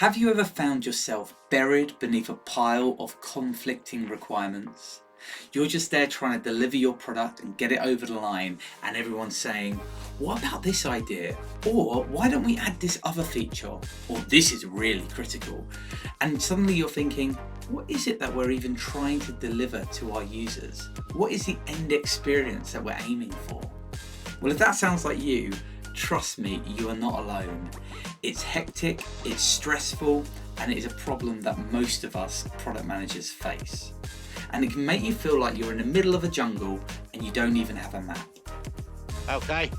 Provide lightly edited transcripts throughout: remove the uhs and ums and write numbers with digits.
Have you ever found yourself buried beneath a pile of conflicting requirements? You're just there trying to deliver your product and get it over the line, and everyone's saying, what about this idea? Or why don't we add this other feature? Or this is really critical. And suddenly you're thinking, what is it that we're even trying to deliver to our users? What is the end experience that we're aiming for? Well, if that sounds like you, trust me, you are not alone. It's hectic, it's stressful, and it is a problem that most of us product managers face. And it can make you feel like you're in the middle of a jungle and you don't even have a map. Okay,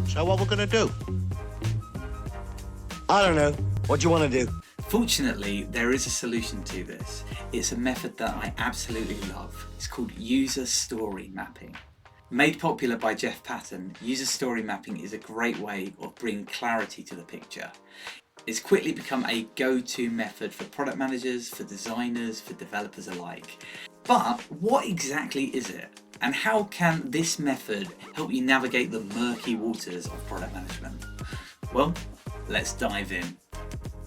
so what we're gonna do? I don't know. What do you want to do? Fortunately, there is a solution to this. It's a method that I absolutely love. It's called user story mapping. Made popular by Jeff Patton, user story mapping is a great way of bringing clarity to the picture. It's quickly become a go-to method for product managers, for designers, for developers alike. But what exactly is it? And how can this method help you navigate the murky waters of product management? Well, let's dive in.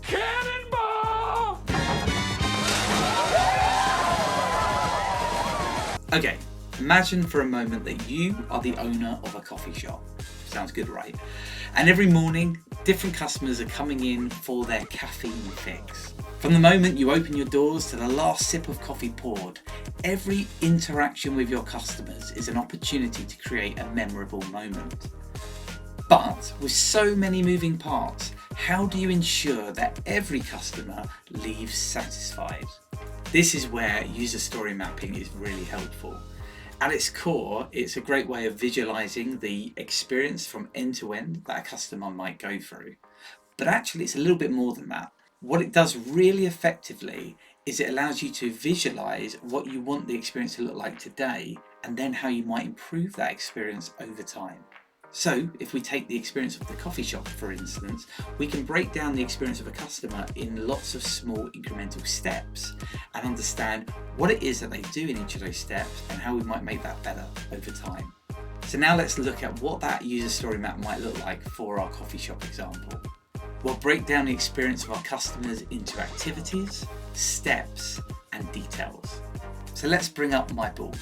Cannonball! Okay. Imagine for a moment that you are the owner of a coffee shop. Sounds good, right? And every morning, different customers are coming in for their caffeine fix. From the moment you open your doors to the last sip of coffee poured, every interaction with your customers is an opportunity to create a memorable moment. But with so many moving parts, how do you ensure that every customer leaves satisfied? This is where user story mapping is really helpful. At its core, it's a great way of visualizing the experience from end to end that a customer might go through. But actually, it's a little bit more than that. What it does really effectively is it allows you to visualize what you want the experience to look like today, and then how you might improve that experience over time. So if we take the experience of the coffee shop, for instance, we can break down the experience of a customer in lots of small incremental steps and understand what it is that they do in each of those steps and how we might make that better over time. So now let's look at what that user story map might look like for our coffee shop example. We'll break down the experience of our customers into activities, steps, and details. So let's bring up my board.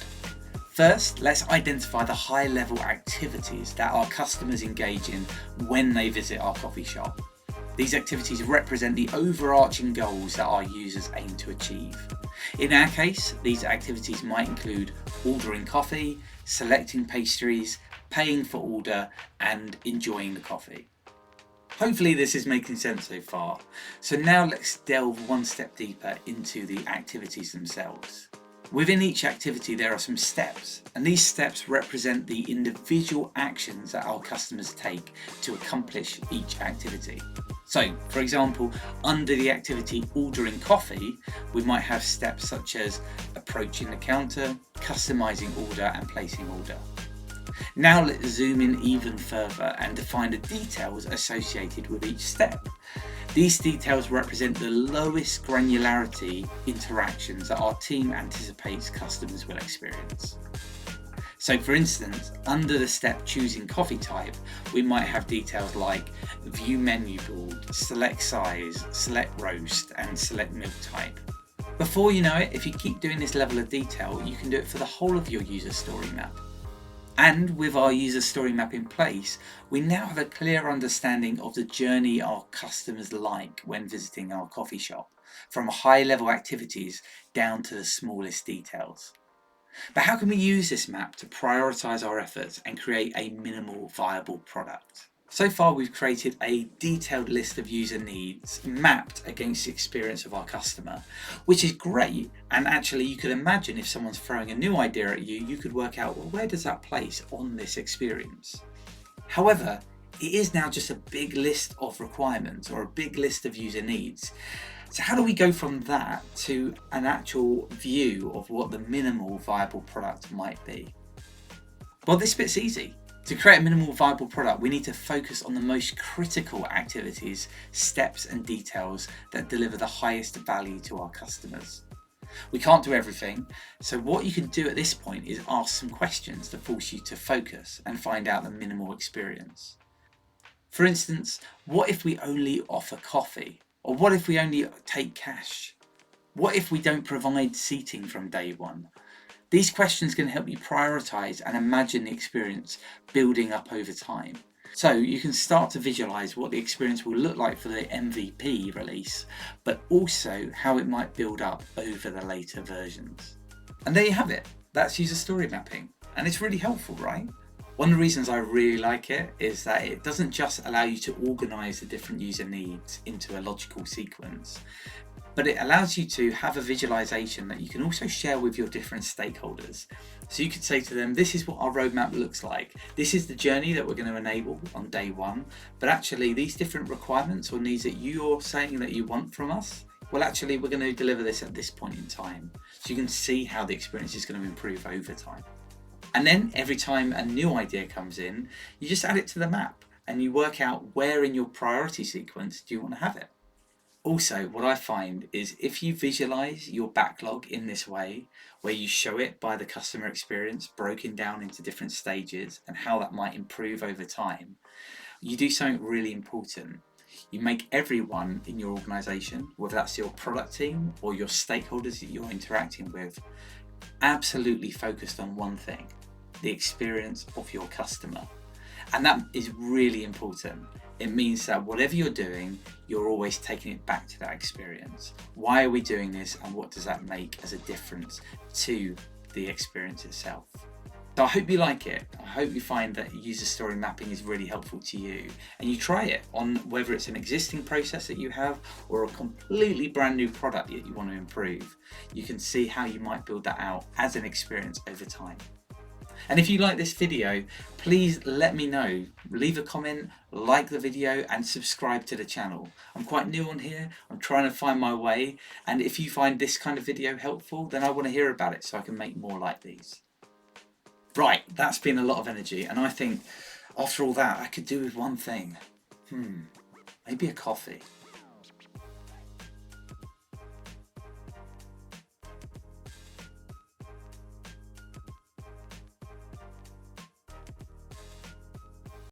First, let's identify the high-level activities that our customers engage in when they visit our coffee shop. These activities represent the overarching goals that our users aim to achieve. In our case, these activities might include ordering coffee, selecting pastries, paying for order, and enjoying the coffee. Hopefully this is making sense so far. So now let's delve one step deeper into the activities themselves. Within each activity there are some steps, and these steps represent the individual actions that our customers take to accomplish each activity. So, for example, under the activity ordering coffee, we might have steps such as approaching the counter, customizing order, and placing order. Now let's zoom in even further and define the details associated with each step. These details represent the lowest granularity interactions that our team anticipates customers will experience. So for instance, under the step choosing coffee type, we might have details like view menu board, select size, select roast, and select milk type. Before you know it, if you keep doing this level of detail, you can do it for the whole of your user story map. And with our user story map in place, we now have a clear understanding of the journey our customers like when visiting our coffee shop, from high-level activities down to the smallest details. But how can we use this map to prioritize our efforts and create a minimal viable product? So far we've created a detailed list of user needs mapped against the experience of our customer, which is great, and actually you could imagine if someone's throwing a new idea at you, you could work out, well, where does that place on this experience? However, it is now just a big list of requirements or a big list of user needs. So how do we go from that to an actual view of what the minimal viable product might be? Well, this bit's easy. To create a minimal viable product, we need to focus on the most critical activities, steps, and details that deliver the highest value to our customers. We can't do everything, so what you can do at this point is ask some questions to force you to focus and find out the minimal experience. For instance, what if we only offer coffee? Or what if we only take cash? What if we don't provide seating from day one? These questions can help you prioritize and imagine the experience building up over time. So you can start to visualize what the experience will look like for the MVP release, but also how it might build up over the later versions. And there you have it. That's user story mapping. And it's really helpful, right? One of the reasons I really like it is that it doesn't just allow you to organize the different user needs into a logical sequence, but it allows you to have a visualization that you can also share with your different stakeholders. So you could say to them, this is what our roadmap looks like. This is the journey that we're going to enable on day one. But actually these different requirements or needs that you're saying that you want from us, well, actually we're going to deliver this at this point in time. So you can see how the experience is going to improve over time. And then every time a new idea comes in, you just add it to the map and you work out where in your priority sequence do you want to have it. Also, what I find is if you visualize your backlog in this way, where you show it by the customer experience broken down into different stages and how that might improve over time, you do something really important. You make everyone in your organization, whether that's your product team or your stakeholders that you're interacting with, absolutely focused on one thing: the experience of your customer. And that is really important. It means that whatever you're doing, you're always taking it back to that experience. Why are we doing this, and what does that make as a difference to the experience itself? So I hope you like it. I hope you find that user story mapping is really helpful to you, and you try it on whether it's an existing process that you have or a completely brand new product that you want to improve. You can see how you might build that out as an experience over time. And if you like this video, please let me know. Leave a comment, like the video, and subscribe to the channel. I'm quite new on here. I'm trying to find my way. And if you find this kind of video helpful, then I want to hear about it so I can make more like these. Right, that's been a lot of energy. And I think after all that, I could do with one thing. Maybe a coffee.